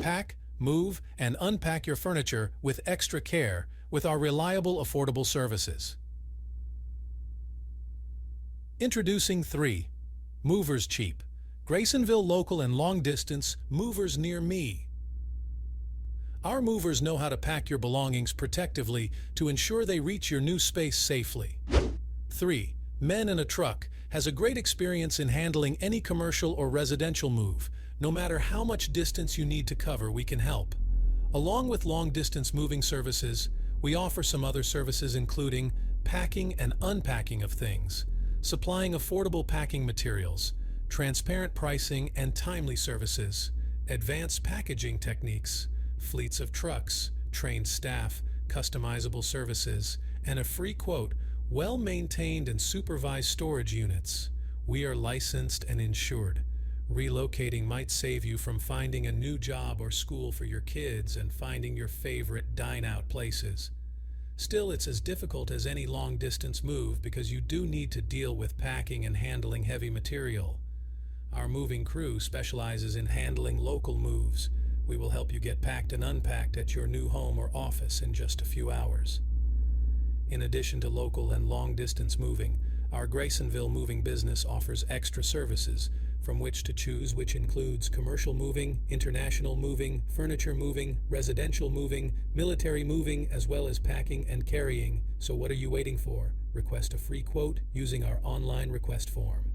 Pack, move, and unpack your furniture with extra care with our reliable, affordable services. Introducing 3. Movers Cheap. Grasonville local and long-distance movers near me. Our movers know how to pack your belongings protectively to ensure they reach your new space safely. 3. Men in a Truck has a great experience in handling any commercial or residential move. No matter how much distance you need to cover, we can help. Along with long-distance moving services, we offer some other services including packing and unpacking of things, supplying affordable packing materials, transparent pricing and timely services, advanced packaging techniques, fleets of trucks, trained staff, customizable services, and a free quote, well-maintained and supervised storage units. We are licensed and insured. Relocating might save you from finding a new job or school for your kids and finding your favorite dine-out places. Still, it's as difficult as any long-distance move because you do need to deal with packing and handling heavy material. Our moving crew specializes in handling local moves. We will help you get packed and unpacked at your new home or office in just a few hours. In addition to local and long-distance moving, our Grasonville moving business offers extra services from which to choose, which includes commercial moving, international moving, furniture moving, residential moving, military moving, as well as packing and carrying. So what are you waiting for? Request a free quote using our online request form.